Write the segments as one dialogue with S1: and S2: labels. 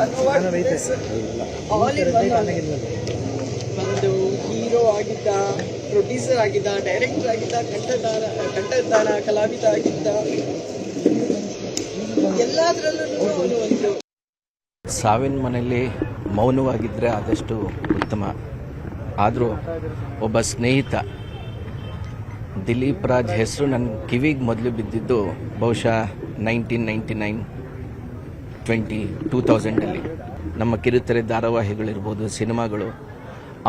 S1: All in ಒಂದು hero ಆಗಿದ್ದ, producer ಆಗಿದ್ದ, ಡೈರೆಕ್ಟರ್ ಆಗಿದ್ದ, ಕಂಠದಾನ ಕಲಾವಿದ ಆಗಿದ್ದ, ಎಲ್ಲದರಲ್ಲೂ ಅವನು ಒಂದು
S2: ಸಾವಿನ ಮನೆಯಲ್ಲಿ ಮೌನವಾಗಿದ್ದರೆ ಆದಷ್ಟು ಉತ್ತಮ. ಆದರೂ ಒಬ್ಬ ಸ್ನೇಹಿತ ದಿಲೀಪ್ ರಾಜ್ ಹೆಸರು ನನ್ನ ಕಿವಿಗೆ ಮೊದಲು ಬಿದ್ದಿದ್ದು ಬಹುಶಃ 2000 ನಮ್ಮ ಕಿರುತೆರೆ ಧಾರಾವಾಹಿಗಳಿರ್ಬೋದು, ಸಿನಿಮಾಗಳು,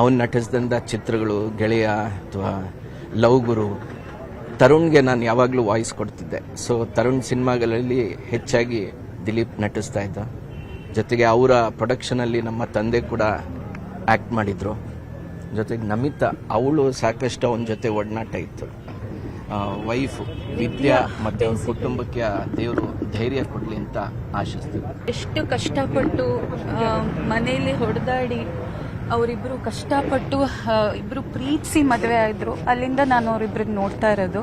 S2: ಅವನು ನಟಿಸಿದಂಥ ಚಿತ್ರಗಳು, ಗೆಳೆಯ ಅಥವಾ ಲವ್ ಗುರು, ತರುಣ್ಗೆ ನಾನು ಯಾವಾಗಲೂ ವಾಯ್ಸ್ ಕೊಡ್ತಿದ್ದೆ. ಸೊ ತರುಣ್ ಸಿನಿಮಾಗಳಲ್ಲಿ ಹೆಚ್ಚಾಗಿ ದಿಲೀಪ್ ನಟಿಸ್ತಾ ಇದ್ದ. ಜೊತೆಗೆ ಅವರ ಪ್ರೊಡಕ್ಷನಲ್ಲಿ ನಮ್ಮ ತಂದೆ ಕೂಡ ಆ್ಯಕ್ಟ್ ಮಾಡಿದರು. ಜೊತೆಗೆ ನಮಿತಾ, ಅವಳು ಸಾಕಷ್ಟು ಅವನ ಜೊತೆ ಒಡನಾಟ ಇತ್ತು. ವೈಫ್ ವಿದ್ಯಾ ಮತ್ತು ಅವ್ರ ಕುಟುಂಬಕ್ಕೆ ದೇವರು ಧೈರ್ಯ ಕೊಡಲಿ ಅಂತ ಆಶಿಸ್ತೀವಿ.
S3: ಎಷ್ಟು ಕಷ್ಟಪಟ್ಟು ಮನೆಯಲ್ಲಿ ಹೊಡೆದಾಡಿ ಅವರಿಬ್ಬರು ಕಷ್ಟಪಟ್ಟು ಇಬ್ಬರು ಪ್ರೀತಿಸಿ ಮದುವೆ ಆಯಿದ್ರು. ಅಲ್ಲಿಂದ ನಾನು ಅವರಿಬ್ಬರನ್ನ ನೋಡ್ತಾ ಇರೋದು.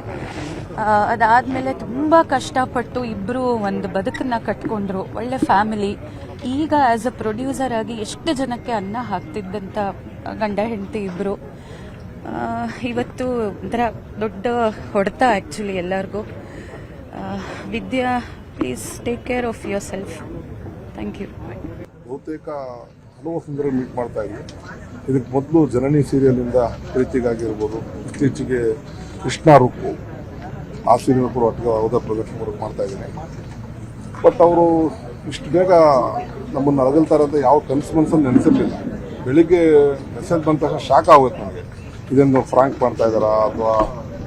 S3: ಅದಾದಮೇಲೆ ತುಂಬ ಕಷ್ಟಪಟ್ಟು ಇಬ್ಬರು ಒಂದು ಬದುಕನ್ನು ಕಟ್ಕೊಂಡ್ರು, ಒಳ್ಳೆ ಫ್ಯಾಮಿಲಿ. ಈಗ ಆ್ಯಸ್ ಅ ಪ್ರೊಡ್ಯೂಸರ್ ಆಗಿ ಎಷ್ಟು ಜನಕ್ಕೆ ಅನ್ನ ಹಾಕ್ತಿದ್ದಂಥ ಗಂಡ ಹೆಂಡತಿ ಇಬ್ಬರು ಇವತ್ತು ಒಂಥರ ದೊಡ್ಡ ಹೊಡೆತ ಆ್ಯಕ್ಚುಲಿ ಎಲ್ಲರಿಗೂ. Vidya, please take care of yourself. Thank you.
S4: ಬಹುತೇಕ ಹಲವು ಸುಂದರ ಮೀಟ್ ಮಾಡ್ತಾ ಇದ್ವಿ. ಇದಕ್ಕೆ ಮೊದಲು ಜನನಿ ಸೀರಿಯಲಿಂದ ಪ್ರೀತಿಗಾಗಿರ್ಬೋದು, ಇತ್ತೀಚೆಗೆ ಕೃಷ್ಣ ರೂಪು ಆ ಸೀರಿಯಲ್ ಕೂಡ ಒಟ್ಟಿಗೆ ಯಾವುದೋ ಪ್ರೊಡಕ್ಷನ್ ವರ್ಕ್ ಮಾಡ್ತಾ ಇದ್ದೀನಿ. ಬಟ್ ಅವರು ಇಷ್ಟು ಬೇಗ ನಮ್ಮನ್ನು ಅಳಗಲ್ತಾರೆ ಅಂತ ಯಾವ ಕನಸು ಮನಸ್ಸಲ್ಲಿ ನೆನೆಸಿರಲಿಲ್ಲ. ಬೆಳಿಗ್ಗೆ ಮೆಸೇಜ್ ಬಂದ ತಕ್ಷಣ ಶಾಕ್ ಆಗುತ್ತೆ ನನಗೆ, ಇದನ್ನು ಫ್ರಾಂಕ್ ಮಾಡ್ತಾ ಇದ್ದಾರಾ ಅಥವಾ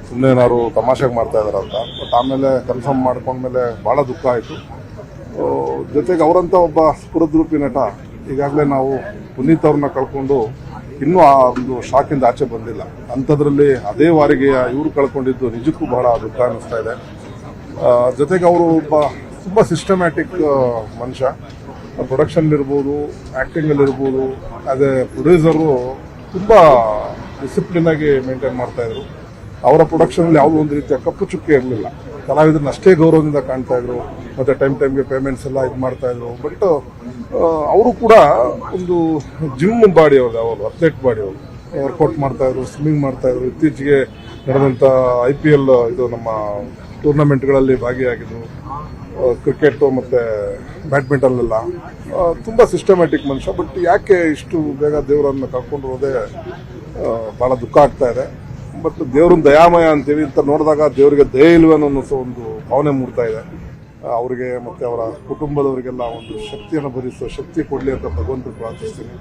S4: ಸುಮ್ಮನೆ ಏನಾದ್ರು ತಮಾಷೆಗೆ ಮಾಡ್ತಾ ಇದ್ದಾರಾ ಅಂತ. ಬಟ್ ಆಮೇಲೆ ಕನ್ಫರ್ಮ್ ಮಾಡ್ಕೊಂಡ್ಮೇಲೆ ಭಾಳ ದುಃಖ ಆಯಿತು. ಜೊತೆಗೆ ಅವರಂಥ ಒಬ್ಬ ಸ್ಫುರದ್ರೂಪಿ ನಟ ಈಗಾಗಲೇ ನಾವು ಪುನೀತ್ ಅವ್ರನ್ನ ಕಳ್ಕೊಂಡು ಇನ್ನೂ ಆ ಒಂದು ಶಾಕಿಂದ ಆಚೆ ಬಂದಿಲ್ಲ. ಅಂಥದ್ರಲ್ಲಿ ಅದೇ ವಾರಿಗೆ ಇವರು ಕಳ್ಕೊಂಡಿದ್ದು ನಿಜಕ್ಕೂ ಬಹಳ ದುಃಖ ಅನ್ನಿಸ್ತಾ ಇದೆ. ಜೊತೆಗೆ ಅವರು ಒಬ್ಬ ತುಂಬ ಸಿಸ್ಟಮ್ಯಾಟಿಕ್ ಮನುಷ್ಯ. ಪ್ರೊಡಕ್ಷನ್ ಇರ್ಬೋದು, ಆ್ಯಕ್ಟಿಂಗಲ್ಲಿರ್ಬೋದು, ಆ್ಯಸ್ ಎ ಪ್ರೊಡ್ಯೂಸರು ತುಂಬ ಡಿಸಿಪ್ಲಿನ್ ಆಗಿ ಮೇಂಟೈನ್ ಮಾಡ್ತಾಯಿದ್ರು. ಅವರ ಪ್ರೊಡಕ್ಷನಲ್ಲಿ ಯಾವುದೋ ಒಂದು ರೀತಿಯ ಕಪ್ಪು ಚುಕ್ಕೆ ಇರಲಿಲ್ಲ. ಕಲಾವಿದರನ್ನ ಅಷ್ಟೇ ಗೌರವದಿಂದ ಕಾಣ್ತಾ ಇದ್ರು, ಮತ್ತು ಟೈಮ್ಗೆ ಪೇಮೆಂಟ್ಸ್ ಎಲ್ಲ ಇದು ಮಾಡ್ತಾಯಿದ್ರು. ಬಟ್ ಅವರು ಕೂಡ ಒಂದು ಜಿಮ್ ಬಾಡಿ ಅವ್ರದ್ದು, ಅವರು ಅಥ್ಲೆಟ್ ಬಾಡಿ, ಅವರು ವರ್ಕೌಟ್ ಮಾಡ್ತಾಯಿದ್ರು, ಸ್ವಿಮ್ಮಿಂಗ್ ಮಾಡ್ತಾಯಿದ್ರು. ಇತ್ತೀಚೆಗೆ ನಡೆದಂಥ IPL ಇದು ನಮ್ಮ ಟೂರ್ನಮೆಂಟ್ಗಳಲ್ಲಿ ಭಾಗಿಯಾಗಿದ್ರು. ಕ್ರಿಕೆಟು ಮತ್ತು ಬ್ಯಾಡ್ಮಿಂಟನ್ನೆಲ್ಲ ತುಂಬ ಸಿಸ್ಟಮ್ಯಾಟಿಕ್ ಮನುಷ್ಯ. ಬಟ್ ಯಾಕೆ ಇಷ್ಟು ಬೇಗ ದೇವರನ್ನು ಕಳ್ಕೊಂಡಿರೋದೇ ಭಾಳ ದುಃಖ ಆಗ್ತಾ ಇದೆ. ಬಟ್ ದೇವ್ರನ್ನ ದಯಾಮಯ ಅಂತೀವಿ ಅಂತ ನೋಡಿದಾಗ ದೇವರಿಗೆ ದಯ ಇಲ್ವೇನೋ ಅನ್ನೋ ಒಂದು ಭಾವನೆ ಮೂಡ್ತಾ ಇದೆ. ಅವರಿಗೆ ಮತ್ತು ಅವರ ಕುಟುಂಬದವರಿಗೆಲ್ಲ ಒಂದು ಶಕ್ತಿಯನ್ನು ಭರಿಸುವ ಶಕ್ತಿ ಕೊಡಲಿ ಅಂತ ಭಗವಂತ ಪ್ರಾರ್ಥಿಸ್ತೀನಿ.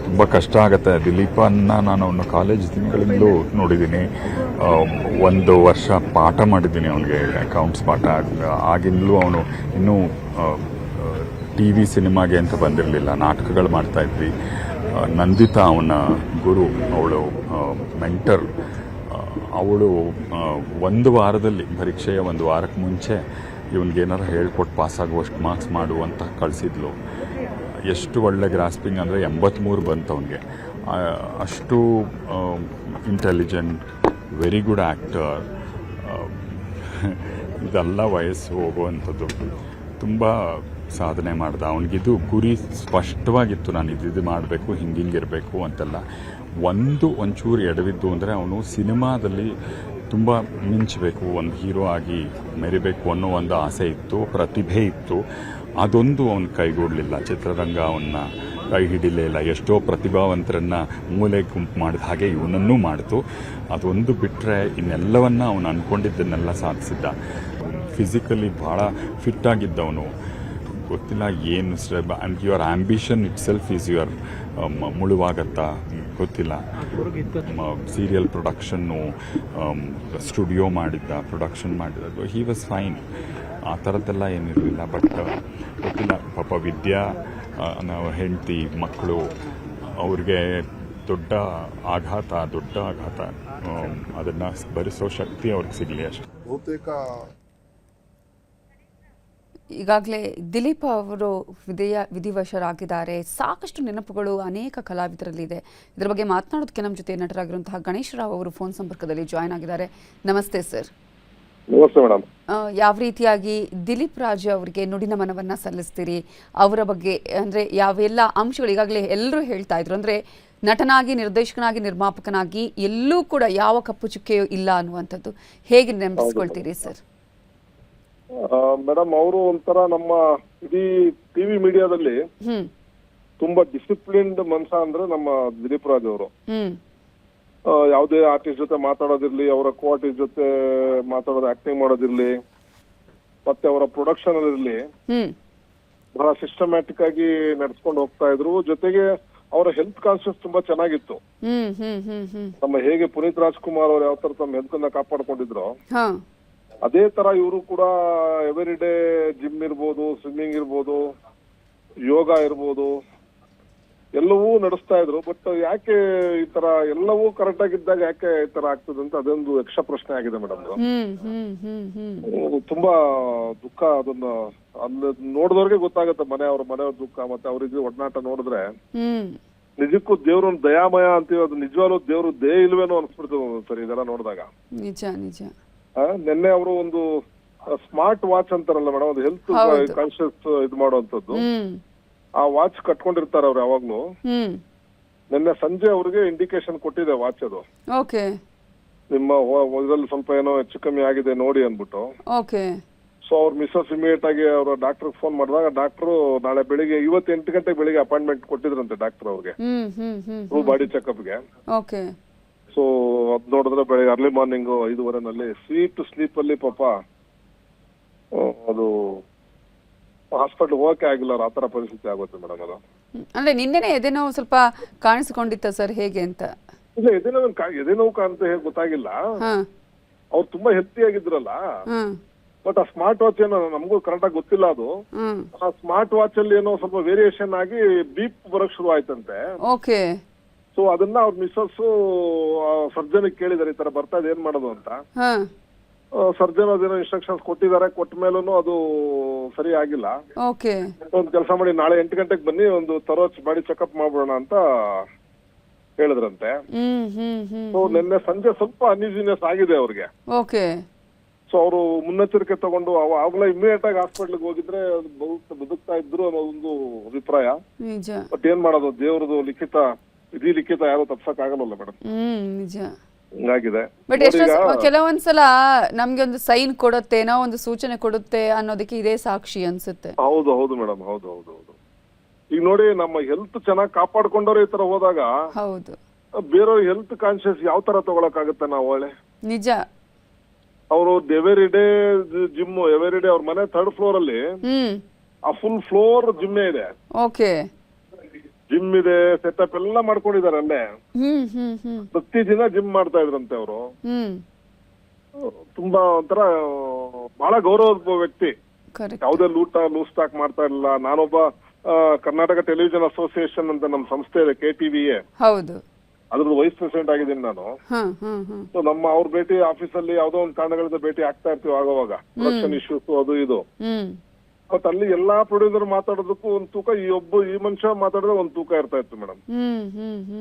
S5: ತುಂಬ ಕಷ್ಟ ಆಗುತ್ತೆ. ದಿಲೀಪನ್ನ ನಾನು ಅವನು ಕಾಲೇಜ್ ದಿನಗಳಿಂದಲೂ ನೋಡಿದ್ದೀನಿ. 1 ವರ್ಷ ಪಾಠ ಮಾಡಿದ್ದೀನಿ ಅವನಿಗೆ, ಅಕೌಂಟ್ಸ್ ಪಾಠ. ಆಗಿಂದಲೂ ಅವನು ಇನ್ನೂ TV ಸಿನಿಮಾಗೆ ಅಂತ ಬಂದಿರಲಿಲ್ಲ, ನಾಟಕಗಳು ಮಾಡ್ತಾಯಿದ್ವಿ. ನಂದಿತಾ ಅವನ ಗುರು, ಅವಳು ಮೆಂಟರ್. ಅವಳು 1 ವಾರದಲ್ಲಿ ಪರೀಕ್ಷೆಯ 1 ವಾರಕ್ಕೆ ಮುಂಚೆ ಇವನಿಗೇನಾರು ಹೇಳ್ಕೊಟ್ಟು ಪಾಸಾಗುವಷ್ಟು ಮಾರ್ಕ್ಸ್ ಮಾಡು ಅಂತ ಕಳಿಸಿದ್ಲು. ಎಷ್ಟು ಒಳ್ಳೆ ಗ್ರಾಸ್ಪಿಂಗ್ ಅಂದರೆ 83 ಬಂತು ಅವನಿಗೆ. ಅಷ್ಟು ಇಂಟೆಲಿಜೆಂಟ್, ವೆರಿ ಗುಡ್ ಆ್ಯಕ್ಟರ್. ಇದೆಲ್ಲ ವಯಸ್ಸು ಹೋಗುವಂಥದ್ದು. ತುಂಬ ಸಾಧನೆ ಮಾಡ್ದ. ಅವನಿಗಿದು ಗುರಿ ಸ್ಪಷ್ಟವಾಗಿತ್ತು, ನಾನು ಇದು ಮಾಡಬೇಕು, ಹಿಂಗಿರಬೇಕು ಅಂತೆಲ್ಲ. ಒಂಚೂರು ಎಡವಿದ್ದು ಅಂದರೆ ಅವನು ಸಿನಿಮಾದಲ್ಲಿ ತುಂಬ ಮಿಂಚಬೇಕು, ಒಂದು ಹೀರೋ ಆಗಿ ಮೆರಿಬೇಕು ಅನ್ನೋ ಒಂದು ಆಸೆ ಇತ್ತು, ಪ್ರತಿಭೆ ಇತ್ತು. ಅದೊಂದು ಅವನು ಕೈಗೂಡಲಿಲ್ಲ. ಚಿತ್ರರಂಗ ಅವನ್ನ ಕೈ ಹಿಡಿಲಿಲ್ಲ. ಎಷ್ಟೋ ಪ್ರತಿಭಾವಂತರನ್ನು ಮೂಲೆ ಗುಂಪು ಮಾಡಿದ ಹಾಗೆ ಇವನನ್ನೂ ಮಾಡಿತು. ಅದೊಂದು ಬಿಟ್ಟರೆ ಇನ್ನೆಲ್ಲವನ್ನ ಅವನು ಅಂದ್ಕೊಂಡಿದ್ದನ್ನೆಲ್ಲ ಸಾಧಿಸಿದ್ದ. ಫಿಸಿಕಲಿ ಭಾಳ ಫಿಟ್ಟಾಗಿದ್ದವನು. ಗೊತ್ತಿಲ್ಲ ಏನು and your ambition itself is your ಮುಳುವಾಗತ್ತಾ ಗೊತ್ತಿಲ್ಲ. ಸೀರಿಯಲ್ ಪ್ರೊಡಕ್ಷನ್ನು, ಸ್ಟುಡಿಯೋ ಪ್ರೊಡಕ್ಷನ್ ಮಾಡಿದ್ದು, ಹಿ ವಾಸ್ ಫೈನ್. ಆ ಥರದ್ದೆಲ್ಲ ಏನಿರಲಿಲ್ಲ. ಬಟ್ ಗೊತ್ತಿಲ್ಲ, ಪಾಪ ವಿದ್ಯಾ ಹೆಂಡತಿ ಮಕ್ಕಳು, ಅವ್ರಿಗೆ ದೊಡ್ಡ ಆಘಾತ. ಅದನ್ನು ಭರಿಸೋ ಶಕ್ತಿ ಅವ್ರಿಗೆ ಸಿಗಲಿ ಅಷ್ಟೆ.
S4: ಬಹುತೇಕ
S6: ಈಗಾಗಲೇ ದಿಲೀಪ್ ಅವರು ವಿಧಿವಶರಾಗಿದ್ದಾರೆ. ಸಾಕಷ್ಟು ನೆನಪುಗಳು ಅನೇಕ ಕಲಾವಿದರಲ್ಲಿದೆ. ಇದರ ಬಗ್ಗೆ ಮಾತನಾಡೋದಕ್ಕೆ ನಮ್ಮ ಜೊತೆ ನಟರಾಗಿರುವಂತಹ ಗಣೇಶ್ ರಾವ್ ಅವರು ಫೋನ್ ಸಂಪರ್ಕದಲ್ಲಿ ಜಾಯ್ನ್ ಆಗಿದ್ದಾರೆ. ನಮಸ್ತೆ ಸರ್.
S4: ನಮಸ್ತೆ ಮೇಡಮ್.
S6: ಯಾವ ರೀತಿಯಾಗಿ ದಿಲೀಪ್ ರಾಜು ಅವರಿಗೆ ನುಡಿ ನಮನವನ್ನು ಸಲ್ಲಿಸ್ತೀರಿ? ಅವರ ಬಗ್ಗೆ ಅಂದರೆ ಯಾವೆಲ್ಲ ಅಂಶಗಳು ಈಗಾಗಲೇ ಎಲ್ಲರೂ ಹೇಳ್ತಾ ಇದ್ರು, ಅಂದರೆ ನಟನಾಗಿ, ನಿರ್ದೇಶಕನಾಗಿ, ನಿರ್ಮಾಪಕನಾಗಿ ಎಲ್ಲೂ ಕೂಡ ಯಾವ ಕಪ್ಪು ಚುಕ್ಕೆಯೂ ಇಲ್ಲ ಅನ್ನುವಂಥದ್ದು. ಹೇಗೆ ನೆನಪಿಸ್ಕೊಳ್ತೀರಿ ಸರ್?
S4: ಮೇಡಮ್, ಅವರು ಒಂಥರ ನಮ್ಮ ಇಡೀ ಟಿವಿ ಮೀಡಿಯಾದಲ್ಲಿ ತುಂಬಾ ಡಿಸಿಪ್ಲಿನ್ಡ್ ಮನುಷ್ಯ ಅಂದ್ರೆ ನಮ್ಮ ದಿಲೀಪ್ ರಾಜ್ ಅವರು. ಯಾವುದೇ ಆರ್ಟಿಸ್ಟ್ ಜೊತೆ ಮಾತಾಡೋದಿರ್ಲಿ, ಅವರ ಕೋ ಆರ್ಟಿಸ್ಟ್ ಜೊತೆ ಮಾತಾಡೋದು, ಆಕ್ಟಿಂಗ್ ಮಾಡೋದಿರ್ಲಿ, ಮತ್ತೆ ಅವರ ಪ್ರೊಡಕ್ಷನ್ ಇರ್ಲಿ, ಬಹಳ ಸಿಸ್ಟಮ್ಯಾಟಿಕ್ ಆಗಿ ನಡ್ಸ್ಕೊಂಡು ಹೋಗ್ತಾ ಇದ್ರು. ಜೊತೆಗೆ ಅವರ ಹೆಲ್ತ್ ಕಾನ್ಶಿಯಸ್ ತುಂಬಾ ಚೆನ್ನಾಗಿತ್ತು. ನಮ್ಮ ಹೇಗೆ ಪುನೀತ್ ರಾಜ್ಕುಮಾರ್ ಅವ್ರು ಯಾವ ತರ ತಮ್ಮ ಹೆಲ್ತ್ ಅನ್ನ ಕಾಪಾಡ್ಕೊಂಡಿದ್ರು, ಅದೇ ತರ ಇವರು ಕೂಡ ಎವ್ರಿ ಡೇ ಜಿಮ್ ಇರ್ಬೋದು, ಸ್ವಿಮ್ಮಿಂಗ್ ಇರ್ಬೋದು, ಯೋಗ ಇರ್ಬೋದು, ಎಲ್ಲವೂ ನಡೆಸ್ತಾ ಇದ್ರು. ಬಟ್ ಯಾಕೆ ಈ ತರ ಎಲ್ಲವೂ ಕರೆಕ್ಟ್ ಆಗಿದ್ದಾಗ ಯಾಕೆ ಈ ತರ ಆಗ್ತದೆ ಅಂತ ಅದೊಂದು ಯಕ್ಷ ಪ್ರಶ್ನೆ ಆಗಿದೆ ಮೇಡಮ್. ತುಂಬಾ ದುಃಖ. ಅದನ್ನ ನೋಡಿದವ್ರಿಗೆ ಗೊತ್ತಾಗುತ್ತೆ ಮನೆಯವ್ರ ದುಃಖ. ಮತ್ತೆ ಅವ್ರಿಗೆ ಒಡನಾಟ ನೋಡಿದ್ರೆ ನಿಜಕ್ಕೂ ದೇವ್ರ ದಯಾಮಯ ಅಂತೀವಿ. ಅದು ನಿಜವಾಗ್ಲೂ ದೇವ್ರು ದಯ ಇಲ್ವೇನೋ ಅನ್ಸ್ಬಿಡ್ತದೆ ಸರ್ ಇದೆಲ್ಲ ನೋಡಿದಾಗ.
S6: ನಿಜ ನಿಜ.
S4: ನಿನ್ನೆ ಅವರು ಒಂದು ಸ್ಮಾರ್ಟ್ ವಾಚ್ ಅಂತಾರಲ್ಲ ಮೇಡಮ್, ಅದು ಹೆಲ್ತ್ ಕಾನ್ಶಿಯಸ್ ಇದು ಮಾಡುವಂತದ್ದು, ಆ ವಾಚ್ ಕಟ್ಕೊಂಡಿರ್ತಾರೆ ಅವ್ರು ಯಾವಾಗ್ಲೂ. ನಿನ್ನೆ ಸಂಜೆ ಅವ್ರಿಗೆ ಇಂಡಿಕೇಶನ್ ಕೊಟ್ಟಿದೆ ವಾಚ್ ಅದು. ನಿಮ್ಮ ಇದ್ರಲ್ಲಿ ಸ್ವಲ್ಪ ಏನೋ ಹೆಚ್ಚು ಕಮ್ಮಿ ಆಗಿದೆ ನೋಡಿ ಅನ್ಬಿಟ್ಟು. ಸೊ ಅವ್ರ ಮಿಸಸ್ ಇಮಿಡಿಯೇಟ್ ಆಗಿ ಅವ್ರ ಡಾಕ್ಟರ್ ಫೋನ್ ಮಾಡಿದಾಗ ಡಾಕ್ಟರ್ ನಾಳೆ ಬೆಳಿಗ್ಗೆ 8 ಗಂಟೆಗೆ ಬೆಳಿಗ್ಗೆ ಅಪಾಯಿಂಟ್ಮೆಂಟ್ ಕೊಟ್ಟಿದ್ರಂತೆ ಡಾಕ್ಟರ್ ಅವ್ರಿಗೆ ಫುಲ್ ಬಾಡಿ ಚೆಕ್ಅಪ್ಗೆ. ಸೊ ಅದ್ ನೋಡಿದ್ರೆ ಬೆಳಿಗ್ಗೆ ಅರ್ಲಿ ಮಾರ್ನಿಂಗ್ 5:30 ಸ್ವೀಟ್ ಸ್ಲೀಪ್ ಅಲ್ಲಿ ಪಾಪ ಅದು ಹಾಸ್ಪಿಟಲ್ ಹೋಗಕ್ಕೆ ಆಗಿಲ್ಲ. ಆ ತರ ಪರಿಸ್ಥಿತಿ ಆಗುತ್ತೆ ಮೇಡಮ್. ಅದು
S6: ಅಂದ್ರೆ ನಿನ್ನೆನೆ ಎದೆನೋ ಸ್ವಲ್ಪ ಕಾಣಿಸಿಕೊಂಡಿತ್ತ ಸರ್, ಹೇಗೆ ಅಂತ?
S4: ಇಲ್ಲ, ಎದೆನೋವು ಕಾಣ್ತ ಹೇಗೆ ಗೊತ್ತಾಗಿಲ್ಲ. ಅವ್ರು ತುಂಬಾ ಹೆಲ್ತಿ ಆಗಿದ್ರಲ್ಲ. ಬಟ್ ಆ ಸ್ಮಾರ್ಟ್ ವಾಚ್ ಏನೋ ನಮಗೂ ಕರೆಕ್ಟ್ ಆಗಿ ಗೊತ್ತಿಲ್ಲ. ಅದು ಆ ಸ್ಮಾರ್ಟ್ ವಾಚ್ ಅಲ್ಲಿ ಏನೋ ಸ್ವಲ್ಪ ವೇರಿಯೇಷನ್ ಆಗಿ ಬೀಪ್ ಬರಕ್ ಶುರು ಆಯ್ತಂತೆ. ಸೊ ಅದನ್ನ ಅವ್ರ ಮಿಸ್ಸಸ್ ಸರ್ಜನ್ ಕೇಳಿದಾರೆ, ಈ ತರ ಬರ್ತಾ ಇದೆ, ಏನ್ ಮಾಡೋದು ಅಂತ. ಸರ್ಜನ್ ಅದೇನೋ ಇನ್ಸ್ಟ್ರಕ್ಷನ್ಸ್ ಕೊಟ್ಟಿದ್ದಾರೆ. ಕೊಟ್ಟ ಮೇಲೂ ಅದು ಸರಿ ಆಗಿಲ್ಲ. ಒಂದ್ ಕೆಲಸ ಮಾಡಿ, ನಾಳೆ 8 ಗಂಟೆಗೆ ಬನ್ನಿ, ಒಂದು ತರೋಚ್ ಬಾಡಿ ಚೆಕ್ಅಪ್ ಮಾಡ್ಬಿಡೋಣ ಅಂತ ಹೇಳಿದ್ರಂತೆ. ಸೊ ನಿನ್ನೆ ಸಂಜೆ ಸ್ವಲ್ಪ ಅನ್ಈಸಿನೆಸ್ ಆಗಿದೆ ಅವ್ರಿಗೆ. ಸೊ ಅವರು ಮುನ್ನೆಚ್ಚರಿಕೆ ತಗೊಂಡು ಅವಾಗಲೇ ಇಮಿಡಿಯೇಟ್ ಆಗಿ ಹಾಸ್ಪಿಟ್ಲಿಗೆ ಹೋಗಿದ್ರೆ ಬದುಕ್ತಾ ಇದ್ರು ಅನ್ನೋ ಒಂದು ಅಭಿಪ್ರಾಯ. ಬಟ್ ಏನ್ ಮಾಡೋದು, ದೇವ್ರದ್ದು ಲಿಖಿತ, ವಿಧಿ ಲಿಖಿತ ಯಾರು ತಪ್ಸಕ್ ಆಗಲ್ಲ ಮೇಡಮ್. ಹಿಂಗಾಗಿದೆ.
S6: ಬಟ್ ಕೆಲವೊಂದ್ಸಲ ನಮ್ಗೆ ಒಂದು ಸೈನ್ ಕೊಡುತ್ತೆ, ಏನೋ ಒಂದು ಸೂಚನೆ ಕೊಡುತ್ತೆ ಅನ್ನೋದಕ್ಕೆ ಇದೇ ಸಾಕ್ಷಿ ಅನ್ಸುತ್ತೆ.
S4: ಹೌದು ಮೇಡಮ್, ಹೌದು. ಈಗ ನೋಡಿ, ನಮ್ಮ ಹೆಲ್ತ್ ಚೆನ್ನಾಗಿ ಕಾಪಾಡ್ಕೊಂಡವ್ರೆ ಈ ತರ ಹೋದಾಗ ಬೇರೆಯವ್ರ ಹೆಲ್ತ್ ಕಾನ್ಶಿಯಸ್ ಯಾವ ತರ ತಗೊಳಕಾಗುತ್ತೆ ನಾವು? ಒಳ್ಳೆ
S6: ನಿಜ.
S4: ಅವರು every day gym, every day ಅವ್ರ ಮನೆ 3rd ಫ್ಲೋರ್ ಅಲ್ಲಿ ಆ ಫುಲ್ ಫ್ಲೋರ್ ಜಿಮ್ಮೇ ಇದೆ. ಜಿಮ್ ಇದೆ, ಸೆಟಪ್ ಎಲ್ಲ ಮಾಡ್ಕೊಂಡಿದ್ದಾರೆ ಅಲ್ಲೇ. ಪ್ರತಿ ದಿನ ಜಿಮ್ ಮಾಡ್ತಾ ಇದ್ರಂತೆ ಅವರು. ತುಂಬಾ ಒಂಥರ ಬಹಳ ಗೌರವ ವ್ಯಕ್ತಿ. ಯಾವುದೇ ಲೂಸ್ ಟಾಕ್ ಮಾಡ್ತಾ ಇರಲಿಲ್ಲ. ನಾನೊಬ್ಬ ಕರ್ನಾಟಕ ಟೆಲಿವಿಷನ್ ಅಸೋಸಿಯೇಷನ್ ಅಂತ ನಮ್ಮ ಸಂಸ್ಥೆ ಇದೆ, KTVA, ಅದ್ರದ್ದು ವೈಸ್ ಪ್ರೆಸಿಡೆಂಟ್ ಆಗಿದ್ದೀನಿ ನಾನು. ಸೊ ನಮ್ಮ ಅವ್ರ ಭೇಟಿ ಆಫೀಸ್ ಅಲ್ಲಿ ಯಾವ್ದೋ ಒಂದು ಕಾರಣಗಳಿಂದ ಭೇಟಿ ಆಗ್ತಾ ಇರ್ತೀವಿ ಆಗೋವಾಗ, ಪ್ರೊಡಕ್ಷನ್ ಇಶ್ಯೂಸ್ ಅದು ಇದು. ಬಟ್ ಅಲ್ಲಿ ಎಲ್ಲಾ ಪ್ರೊಡ್ಯೂಸರ್ ಮಾತಾಡೋದಕ್ಕೂ ಒಂದ್ ತೂಕ, ಈ ಮನುಷ್ಯ ಮಾತಾಡಿದ್ರೆ ಒಂದ್ ತೂಕ ಇರ್ತಾ ಇತ್ತು ಮೇಡಮ್.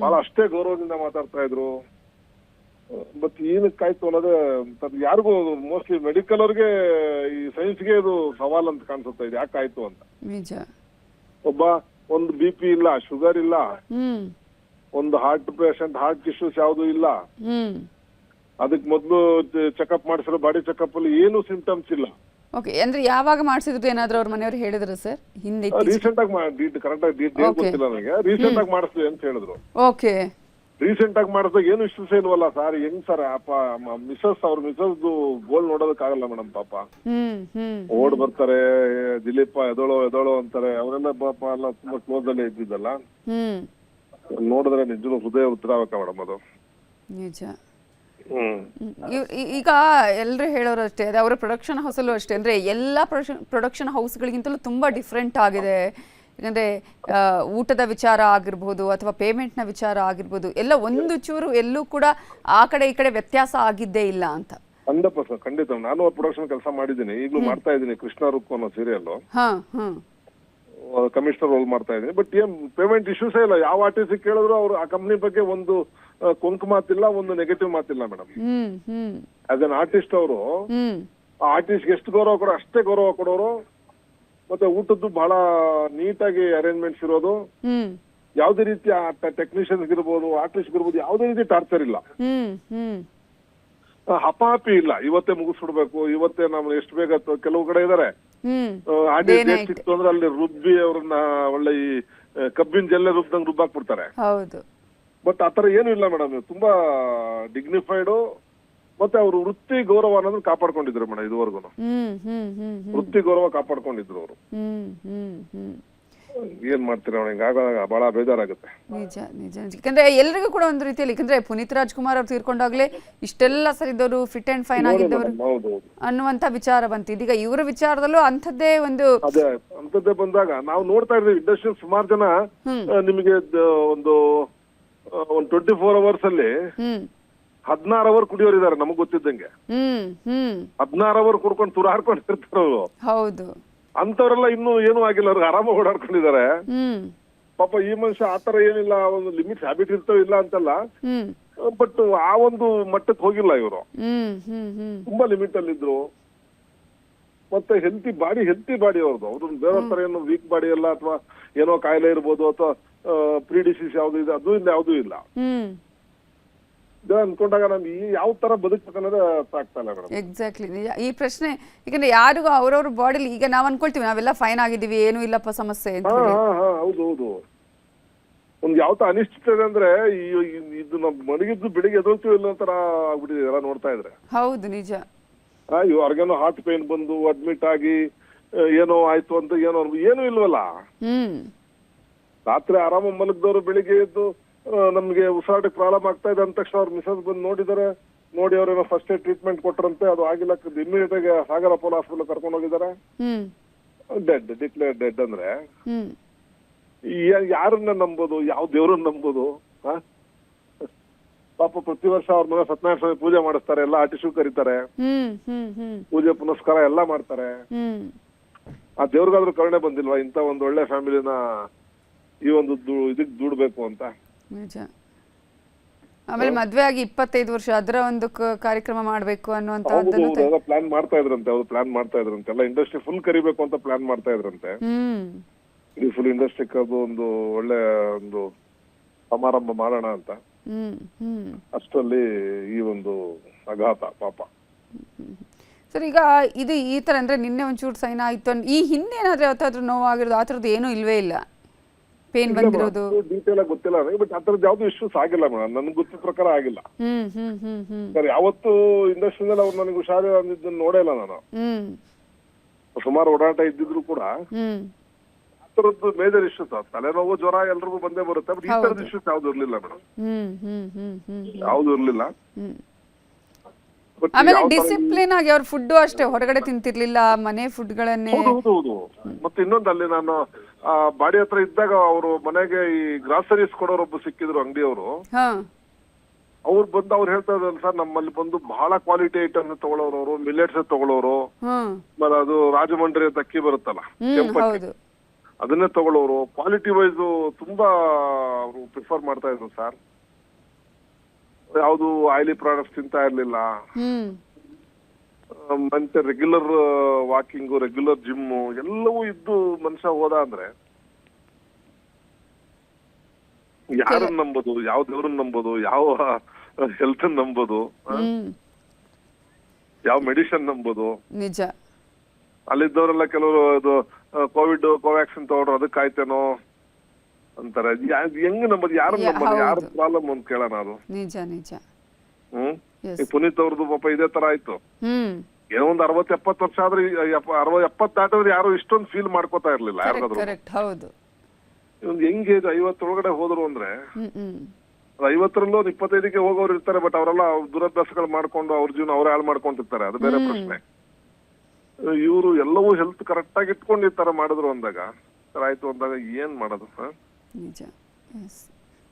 S4: ಬಹಳ ಅಷ್ಟೇ ಗೌರವದಿಂದ ಮಾತಾಡ್ತಾ ಇದ್ರು. ಬಟ್ ಏನಕ್ಕಾಯ್ತು ಅನ್ನೋದೇ ಯಾರಿಗೂ, ಮೋಸ್ಟ್ಲಿ ಮೆಡಿಕಲ್ ಅವ್ರಿಗೆ, ಈ ಸೈನ್ಸ್ಗೆ ಇದು ಸವಾಲ್ ಅಂತ ಕಾಣಿಸುತ್ತೆ, ಇದು ಯಾಕಾಯ್ತು ಅಂತ. ಒಬ್ಬ ಒಂದು BP ಇಲ್ಲ, ಶುಗರ್ ಇಲ್ಲ, ಒಂದು ಹಾರ್ಟ್ ಪೇಷಂಟ್, ಹಾರ್ಟ್ ಇಶ್ಯೂಸ್ ಯಾವ್ದು ಇಲ್ಲ, ಅದಕ್ ಮೊದ್ಲು ಚೆಕಪ್ ಮಾಡಿಸಿರೋ ಬಾಡಿ ಚೆಕಪ್ ಅಲ್ಲಿ ಏನು ಸಿಂಪ್ಟಮ್ಸ್ ಇಲ್ಲ.
S6: ಅಂದ್ರೆ ಯಾವಾಗ ಮಾಡಿಸಿದ್ರು ಏನಾದ್ರು ಅವ್ರ ಮನೆಯವರು ಹೇಳಿದ್ರು ಸರ್? ಹಿಂದೆ
S4: ರೀಸೆಂಟ್ ಆಗಿ ಕರೆಕ್ಟ್ ಆಗಿ ಡೇಟ್ ಗೊತ್ತಿಲ್ಲ ನನಗೆ. ರೀಸೆಂಟ್ ಆಗಿ ಮಾಡಿಸ್ತೀವಿ ಅಂತ ಹೇಳಿದ್ರು. ರೀಸೆಂಟ್ ಆಗಿ ಮಾಡಿಸಿದಾಗ ಏನು ಇಶ್ಯೂಸ್ ಇಲ್ವಲ್ಲ ಸರ್. ಹೆಂಗ್ ಸರ್ ಅವ್ರ ಮಿಸಸ್ ಗೋಲ್ ನೋಡೋದಕ್ಕಾಗಲ್ಲ ಮೇಡಮ್. ಪಾಪ ಓಡ್ ಬರ್ತಾರೆ, ದಿಲೀಪ ಎದೋಳೋ ಅಂತಾರೆ. ಅವರೆಲ್ಲ ಪಾಪ ಎಲ್ಲ ತುಂಬಾ ಕ್ಲೋಸ್ ಅಲ್ಲೇ ಇದ್ದಿದ್ದಲ್ಲ. ನೋಡಿದ್ರೆ ನಿಜ ಹೃದಯ ಉತ್ತರ ಆಗ್ಬೇಕ ಮೇಡಮ್ ಅದು.
S6: ನಿಜ. ಈಗ ಎಲ್ಲರೂ ಹೇಳೋರು ಅಷ್ಟೇ, ಅದೇ ಅವರ ಪ್ರೊಡಕ್ಷನ್ ಹೌಸಲ್ಲೂ ಅಷ್ಟೇ. ಅಂದರೆ ಎಲ್ಲ ಪ್ರೊಡಕ್ಷನ್ ಹೌಸ್ಗಳಿಗಿಂತಲೂ ತುಂಬ ಡಿಫ್ರೆಂಟ್ ಆಗಿದೆ. ಯಾಕಂದರೆ ಊಟದ ವಿಚಾರ ಆಗಿರ್ಬೋದು ಅಥವಾ ಪೇಮೆಂಟ್ನ ವಿಚಾರ ಆಗಿರ್ಬೋದು, ಎಲ್ಲ ಒಂದು ಚೂರು ಎಲ್ಲೂ ಕೂಡ ಆ ಕಡೆ ಈ ಕಡೆ ವ್ಯತ್ಯಾಸ ಆಗಿದ್ದೇ ಇಲ್ಲ ಅಂತ.
S4: 100% ಖಂಡಿತ. ನಾನು ಪ್ರೊಡಕ್ಷನ್ ಕೆಲಸ ಮಾಡಿದ್ದೀನಿ, ಈಗಲೂ ಮಾಡ್ತಾ ಇದ್ದೀನಿ. ಕೃಷ್ಣ ರುಕ್ಕು ಅನ್ನೋ ಸೀರಿಯಲ್ ಕಮಿಷನರ್ ರೋಲ್ ಮಾಡ್ತಾ ಇದ್ದೀನಿ. ಬಟ್ ಏನ್ ಪೇಮೆಂಟ್ ಇಶ್ಯೂಸೇ ಇಲ್ಲ. ಯಾವ ಆರ್ಟಿಸ್ಟ್ ಕೇಳಿದ್ರು ಅವ್ರು ಆ ಕಂಪ್ನಿ ಬಗ್ಗೆ ಒಂದು ಕೊಂಕು ಮಾತಿಲ್ಲ, ಒಂದು ನೆಗೆಟಿವ್ ಮಾತಿಲ್ಲ ಮೇಡಮ್. ಆಸ್ ಅನ್ ಆರ್ಟಿಸ್ಟ್ ಅವರು ಆ ಆರ್ಟಿಸ್ಟ್ಗೆ ಎಷ್ಟು ಗೌರವ ಕೊಡೋ ಅಷ್ಟೇ ಗೌರವ ಕೊಡೋರು. ಮತ್ತೆ ಊಟದ್ದು ಬಹಳ ನೀಟಾಗಿ ಅರೇಂಜ್ಮೆಂಟ್ಸ್ ಇರೋದು. ಯಾವುದೇ ರೀತಿ ಟೆಕ್ನಿಷಿಯನ್ಸ್ ಇರ್ಬೋದು, ಆರ್ಟಿಸ್ಟ್ ಇರ್ಬೋದು, ಯಾವುದೇ ರೀತಿ ಟಾರ್ಚರ್ ಇಲ್ಲ, ಹಪಾಪಿ ಇಲ್ಲ. ಇವತ್ತೇ ಮುಗಿಸ್ಬಿಡ್ಬೇಕು, ಇವತ್ತೇ ನಾವು ಎಷ್ಟು ಬೇಗ ಕೆಲವು ಕಡೆ ಇದಾರೆ ಆರ್ಟಿಸ್ಟ್ ಡೇಟ್ ಸಿಕ್ತು ಅಂದ್ರೆ ಅಲ್ಲಿ ರುಬ್ಬಿ ಅವ್ರನ್ನ ಒಳ್ಳೆ ಈ ಕಬ್ಬಿನ ಜಲ್ಲೆ ರುಬ್ದಂಗ್ ರುಬ್ಬಾಕ್ಬಿಡ್ತಾರೆ. ಬಟ್ ಆತರ ಏನು ಇಲ್ಲ ಮೇಡಮ್. ತುಂಬಾ ಡಿಗ್ನಿಫೈಡು ಮತ್ತೆ ಅವರು ವೃತ್ತಿ ಗೌರವ ಅನ್ನೋದನ್ನ ಕಾಪಾಡ್ಕೊಂಡಿದ್ರು ಮೇಡಮ್ ಇದುವರೆಗೂ. ವೃತ್ತಿ ಗೌರವ ಕಾಪಾಡ್ಕೊಂಡಿದ್ರು ಅವರು. ಏನ್ ಮಾಡ್ತೀರಾ ಹಿಂಗಾಗ ಬಹಳ ಬೇಜಾರಾಗುತ್ತೆ.
S6: ನಿಜ ನಿಜ ನಿಜ. ಯಾಕಂದ್ರೆ ಎಲ್ರಿಗೂ ಕೂಡ ಒಂದು ರೀತಿಯಲ್ಲಿ, ಯಾಕಂದ್ರೆ ಪುನೀತ್ ರಾಜ್ಕುಮಾರ್ ಅವ್ರು ತೀರ್ಕೊಂಡಾಗ್ಲೇ ಇಷ್ಟೆಲ್ಲ ಸರಿದವರು, ಫಿಟ್ ಅಂಡ್ ಫೈನ್ ಆಗಿದ್ದವರು ಅನ್ನುವಂತ ವಿಚಾರ ಬಂತು. ಇದೀಗ ಇವರ ವಿಚಾರದಲ್ಲೂ ಅಂಥದ್ದೇ ಒಂದು
S4: ಅದೇ ಅಂಥದ್ದೇ ಬಂದಾಗ ನಾವು ನೋಡ್ತಾ ಇದ್ವಿ ಇಂಡಸ್ಟ್ರಿ ಸುಮಾರು ಜನ ನಿಮಗೆ ಒಂದು 24 hours ಅಲ್ಲಿ 16 hours ಕುಡಿಯೋರಿದ್ದಾರೆ ನಮಗ್ ಗೊತ್ತಿದ್ದಂಗೆ. 16 hours ಕುಡ್ಕೊಂಡು ತುರಾಡ್ಕೊಂಡಿರ್ತಾರ ಅವರು.
S6: ಹೌದು,
S4: ಅಂತವ್ರೆಲ್ಲ ಇನ್ನೂ ಏನೂ ಆಗಿಲ್ಲ, ಅವ್ರಿಗೆ ಆರಾಮಾಗಿ ಓಡಾಡ್ಕೊಂಡಿದ್ದಾರೆ. ಪಾಪ ಈ ಮನುಷ್ಯ ಆತರ ಏನಿಲ್ಲ, ಒಂದು ಲಿಮಿಟ್ ಹ್ಯಾಬಿಟ್ ಇರ್ತೋ ಇಲ್ಲ ಅಂತಲ್ಲ, ಬಟ್ ಆ ಒಂದು ಮಟ್ಟಕ್ಕೆ ಹೋಗಿಲ್ಲ ಇವರು. ತುಂಬಾ ಲಿಮಿಟ್ ಅಲ್ಲಿ ಇದ್ರು. ಮತ್ತೆ ಹೆಲ್ತಿ ಬಾಡಿ ಅವ್ರದ್ದು. ಅವ್ರದ್ದು ಬೇರೆ ತರ ಏನು ವೀಕ್ ಬಾಡಿ ಅಲ್ಲ, ಅಥವಾ ಏನೋ ಕಾಯಿಲೆ ಇರ್ಬೋದು, ಅಥವಾ ಪ್ರೀ ಡಿಸೀಸ್ ಯಾವ್ದು ಇದೆ ಅದು ಇಲ್ಲ, ಯಾವುದೂ ಇಲ್ಲ. ಅನ್ಕೊಂಡಾಗ ನಮ್ಗೆ ಯಾವ ತರ ಬದುಕಬೇಕನ್ನೋದೇ ಅರ್ಥ ಆಗ್ತಾ ಇಲ್ಲ ಮೇಡಮ್.
S6: ಎಕ್ಸಾಕ್ಟ್ಲಿ ನಿಜ ಈ ಪ್ರಶ್ನೆ. ಯಾಕಂದ್ರೆ ಯಾರಿಗೂ ಅವ್ರವ್ರ ಬಾಡಿಲಿ, ಈಗ ನಾವ್ ಅನ್ಕೊಳ್ತೀವಿ ನಾವೆಲ್ಲ ಫೈನ್ ಆಗಿದೀವಿ, ಏನು ಇಲ್ಲಪ್ಪ ಸಮಸ್ಯೆ ಅಂತ.
S4: ಹೌದು. ಒಂದ್ ಯಾವ ತರ ಅನಿಶ್ಚಿತದೆ ಅಂದ್ರೆ ಇದು ನಮ್ ಮಡಗಿದ್ದು ಬೆಳಿಗ್ಗೆ ಎದೊಳ್ತೀವಿ ಇಲ್ಲ ತರ ಆಗ್ಬಿಟ್ಟಿದೆ ಎಲ್ಲ ನೋಡ್ತಾ ಇದ್ರೆ.
S6: ಹೌದು ನಿಜ.
S4: ಅವ್ರಿಗೇನೋ ಹಾರ್ಟ್ ಪೇನ್ ಬಂದು ಅಡ್ಮಿಟ್ ಆಗಿ ಏನೋ ಆಯ್ತು ಅಂತ ಏನು ಇಲ್ವಲ್ಲ. ರಾತ್ರಿ ಆರಾಮ ಮಲಗಿದವರು ಬೆಳಿಗ್ಗೆ ಎದ್ದು ನಮ್ಗೆ ಉಸಿರಾಟಕ್ಕೆ ಪ್ರಾಬ್ಲಮ್ ಆಗ್ತಾ ಇದೆ ಅಂದ ತಕ್ಷಣ ಅವ್ರ ಮಿಸಸ್ ಬಂದು ನೋಡಿದಾರೆ. ನೋಡಿ ಅವ್ರೇನೋ ಫಸ್ಟ್ ಏಡ್ ಟ್ರೀಟ್ಮೆಂಟ್ ಕೊಟ್ರಂತೆ, ಅದು ಆಗಿಲ್ಲ, ಇಮಿಡಿಯೇಟ್ ಆಗಿ ಸಾಗರ್ ಅಪೋಲೋ ಹಾಸ್ಪಿಟಲ್ ಕರ್ಕೊಂಡು ಹೋಗಿದ್ದಾರೆ. ಡಿಕ್ಲೇರ್ ಡೆಡ್ ಅಂದ್ರೆ ಯಾರನ್ನ ನಂಬೋದು, ಯಾವ ದೇವ್ರನ್ನ ನಂಬೋದು? ಪಾಪ ಪ್ರತಿ ವರ್ಷ ಅವ್ರ ಮನೆ ಸತ್ಯನಾರಾಯಣ ಸ್ವಾಮಿ ಪೂಜೆ ಮಾಡಿಸ್ತಾರೆ, ಎಲ್ಲ ಆರ್ಟಿಸ್ಟು ಕರೀತಾರೆ, ಪೂಜೆ ಪುನಸ್ಕಾರ ಎಲ್ಲ ಮಾಡ್ತಾರೆ. ಆ ದೇವ್ರಿಗಾದ್ರೂ ಕರುಣೆ ಬಂದಿಲ್ವಾ ಇಂತ ಒಂದ್ ಒಳ್ಳೆ ಫ್ಯಾಮಿಲಿನ ಈ ಒಂದು ಇದಕ್ ದುಡ್ಬೇಕು ಅಂತ?
S6: ನಿಜ. ಆಮೇಲೆ ಮದ್ವೆ ಆಗಿ 25 ವರ್ಷ ಅದರ ಒಂದು ಕಾರ್ಯಕ್ರಮ ಮಾಡ್ಬೇಕು ಅನ್ನುವಂತ
S4: ಪ್ಲಾನ್ ಮಾಡ್ತಾ ಇದ್ರಂತೆ. ಅವ್ರು ಪ್ಲಾನ್ ಮಾಡ್ತಾ ಇದ್ರಂತೆ, ಎಲ್ಲ ಇಂಡಸ್ಟ್ರಿ ಫುಲ್ ಕರಿಬೇಕು ಅಂತ ಪ್ಲಾನ್ ಮಾಡ್ತಾ ಇದ್ರಂತೆ. ಈ ಫುಲ್ ಇಂಡಸ್ಟ್ರಿಗೆ ಅದು ಒಂದು ಒಳ್ಳೆ ಒಂದು ಸಮಾರಂಭ ಮಾಡೋಣ ಅಂತ. ಅಷ್ಟರಲ್ಲಿ ಈ ಒಂದು ಆಘಾತ ಪಾಪ.
S6: ಸರ್, ಈಗ ಇದು ಈ ತರ ಅಂದ್ರೆ ನಿನ್ನೆ ಒಂಚೂರು ಸೈನ್ ಆಯ್ತು, ಈ ಹಿಂದೆ ಏನಾದ್ರೆ ಯಾವತ್ತಾದ್ರೂ ನೋವಾಗಿರೋದು ಆ ಥರದ್ದು ಏನೂ ಇಲ್ವೇ ಇಲ್ಲ? ಪೇನ್ ಬಂದಿರೋದು
S4: ಡೀಟೇಲ್ ಆಗಿ ಗೊತ್ತಿಲ್ಲ ನನಗೆ, ಬಟ್ ಆ ಥರದ್ದು ಯಾವ್ದು ಇಶ್ಯೂಸ್ ಆಗಿಲ್ಲ ಮೇಡಮ್, ನನ್ಗೆ ಗೊತ್ತಿದ ಪ್ರಕಾರ ಆಗಿಲ್ಲ. ಸರ್, ಯಾವತ್ತು ಇಂಡಸ್ಟ್ರಿನಲ್ಲಿ ಅವ್ರು ನನಗೆ ಹುಷಾರಿ ಅಂದಿದ್ದನ್ನು ನೋಡೇ ಇಲ್ಲ ನಾನು. ಸುಮಾರು ಓಡಾಟ ಇದ್ದಿದ್ರು ಕೂಡ ಆ ಥರದ್ದು ಮೇಜರ್ ಇಶ್ಯೂಸ್, ತಲೆನೋವು, ಜ್ವರ ಎಲ್ರಿಗೂ ಬಂದೇ ಬರುತ್ತೆ. ಬಟ್ ಈ ಥರದ ಇಶ್ಯೂಸ್ ಯಾವ್ದು ಇರ್ಲಿಲ್ಲ ಮೇಡಮ್, ಯಾವ್ದು ಇರ್ಲಿಲ್ಲ.
S6: ಆಮೇಲೆ ಡಿಸಿಪ್ಲಿನ್ ಆಗಿ ಅವ್ರ ಫುಡ್ ಅಷ್ಟೇ, ಹೊರಗಡೆ ತಿಂತಿರ್ಲಿಲ್ಲ, ಮನೆ ಫುಡ್ ಗಳನ್ನೇ.
S4: ಹೌದು. ಮತ್ತೆ ಇನ್ನೊಂದು, ಅಲ್ಲಿ ನಾನು ಬಾಡಿ ಹತ್ರ ಇದ್ದಾಗ ಅವರು ಮನೆಗೆ ಈ ಗ್ರಾಸರೀಸ್ ಕೊಡೋರೊಬ್ಬ ಸಿಕ್ಕಿದ್ರು, ಅಂಗಡಿಯವರು. ಅವ್ರು ಬಂದು ಅವ್ರು ಹೇಳ್ತಾ ಇದ್ರು, ಸರ್ ನಮ್ಮಲ್ಲಿ ಬಂದು ಬಹಳ ಕ್ವಾಲಿಟಿ ಐಟಮ್ ತಗೊಳ್ಳೋರು, ಅವರು ಮಿಲೆಟ್ಸ್ ತಗೊಳ್ಳೋರು, ಮತ್ತೆ ಅದು ರಾಜಮಂಡ್ರಿ ಅಕ್ಕಿ ಬರುತ್ತಲ್ಲ ಕೆಂಪಕ್ಕಿ, ಅದನ್ನೇ ತಗೊಳ್ಳೋರು. ಕ್ವಾಲಿಟಿ ವೈಸ್ ತುಂಬಾ ಅವರು ಪ್ರಿಫರ್ ಮಾಡ್ತಾ ಇದ್ರು ಸರ್. ಯಾವ್ದು ಆಯಿಲಿ ಪ್ರಾಡಕ್ಟ್ಸ್ ತಿಂತಾ ಇರ್ಲಿಲ್ಲ. ಮತ್ತೆ ರೆಗ್ಯುಲರ್ ವಾಕಿಂಗು, ರೆಗ್ಯುಲರ್ ಜಿಮ್ಮು ಎಲ್ಲವೂ ಇದ್ದು ಮನುಷ್ಯ ಹೋದ ಅಂದ್ರೆ ಯಾರನ್ನ ನಂಬೋದು, ಯಾವ ದೇವ್ರನ್ನ ನಂಬೋದು, ಯಾವ ಹೆಲ್ತ್ ನಂಬೋದು, ಯಾವ ಮೆಡಿಸಿನ್ ನಂಬೋದು?
S6: ನಿಜ.
S4: ಅಲ್ಲಿದ್ದವರೆಲ್ಲ ಕೆಲವರು ಅದು ಕೋವಿಡ್ ಕೋವ್ಯಾಕ್ಸಿನ್ ತಗೊಂಡ್ರು ಅದಕ್ಕೆ ಆಯ್ತೇನೋ ಅಂತಾರೆ. ಹೆಂಗ್ ನಂಬೋದು, ಯಾರು ನಂಬೋದು, ಯಾರ ಪ್ರಾಬ್ಲಮ್ ಅಂತ ಕೇಳೋಣ ಅದು.
S6: ನಿಜ ನಿಜ.
S4: ಪುನೀತ್ ಅವ್ರದ್ದು ಪಾಪ ಇದೇ ತರ ಆಯ್ತು. ಏನೋ ಒಂದು 60-70 ವರ್ಷ ಆದ್ರೆ, 60-70 ದಾಟಿದ್ರೆ ಯಾರು ಇಷ್ಟೊಂದು ಫೀಲ್ ಮಾಡ್ಕೋತಾ ಇರ್ಲಿಲ್ಲ ಯಾರಿಗಾದ್ರು. ಹೆಂಗೆ 50 ಒಳಗಡೆ ಹೋದ್ರು ಅಂದ್ರೆ, 50ರಲ್ಲೂ 25ಕ್ಕೆ ಹೋಗೋರು ಇರ್ತಾರೆ. ಬಟ್ ಅವರೆಲ್ಲ ದುರಭ್ಯಾಸಗಳು ಮಾಡ್ಕೊಂಡು ಅವ್ರ ಜೀವನ ಅವರೇ ಹಾಳು ಮಾಡ್ಕೊಂಡಿರ್ತಾರೆ, ಅದು ಬೇರೆ ಪ್ರಶ್ನೆ. ಇವರು ಎಲ್ಲವೂ ಹೆಲ್ತ್ ಕರೆಕ್ಟ್ ಆಗಿ ಇಟ್ಕೊಂಡು ಈ ತರ ಮಾಡಿದ್ರು ಅಂದಾಗ, ಆಯ್ತು ಅಂದಾಗ ಏನ್ ಮಾಡೋದು?
S6: ನಿಜ.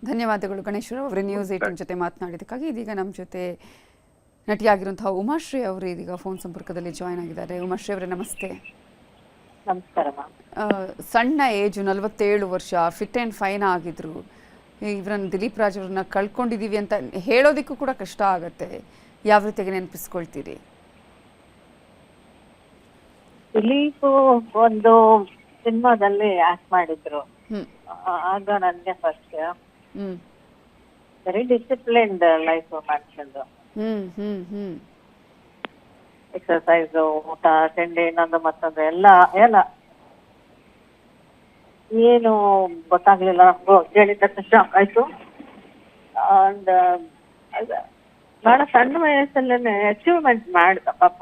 S6: ಧನ್ಯವಾದಗಳು ಗಣೇಶ್ವರ ಅವರೇ, ನ್ಯೂಸ್ 18 ಜೊತೆ ಮಾತನಾಡಿದಕ್ಕಾಗಿ. ಇದೀಗ ನಮ್ಮ ಜೊತೆ ನಟಿಯಾಗಿರುವಂತಹ ಉಮಾಶ್ರೀ ಅವರು ಇದೀಗ ಫೋನ್ ಸಂಪರ್ಕದಲ್ಲಿ ಜಾಯ್ನ್ ಆಗಿದ್ದಾರೆ. ಉಮಾಶ್ರೀ ಅವರೇ, ನಮಸ್ತೆ.
S7: ನಮಸ್ಕಾರ ಮ್ಯಾಮ್.
S6: ಸಣ್ಣ ಏಜು 47 ವರ್ಷ, ಫಿಟ್ ಆ್ಯಂಡ್ ಫೈನ್ ಆಗಿದ್ರು. ಇವರನ್ನು ದಿಲೀಪ್ ರಾಜ್ ಅವ್ರನ್ನ ಕಳ್ಕೊಂಡಿದ್ದೀವಿ ಅಂತ ಹೇಳೋದಕ್ಕೂ ಕೂಡ ಕಷ್ಟ ಆಗುತ್ತೆ. ಯಾವ ರೀತಿಯಾಗಿ ನೆನಪಿಸ್ಕೊಳ್ತೀರಿ?
S7: ದಿಲೀಪ್ ಒಂದು ಸಿನಿಮಾದಲ್ಲಿ ಆಕ್ಟ್ ಮಾಡಿದ್ರು. ಆಗ ನನಗೆ ಫಸ್ಟ್ ವೆರಿ ಡಿಸಿಪ್ಲಿನ್ಡ್ ಲೈಫ್ ಮನುಷ್ಯಂದು. ಎಕ್ಸರ್ಸೈಸ್, ಊಟ, ತಿಂಡಿ, ಇನ್ನೊಂದು ಮತ್ತೊಂದು ಎಲ್ಲ ಏನು ಗೊತ್ತಾಗ್ಲಿಲ್ಲ. ಹೇಳಿದ ತಕ್ಷಣ ಶಾಕ್ ಆಯ್ತು. ಅಂಡ್ ಬಹಳ ಸಣ್ಣ ವಯಸ್ಸಲ್ಲೇನೆ ಅಚೀವ್ಮೆಂಟ್ ಮಾಡ್ದ ಪಾಪ.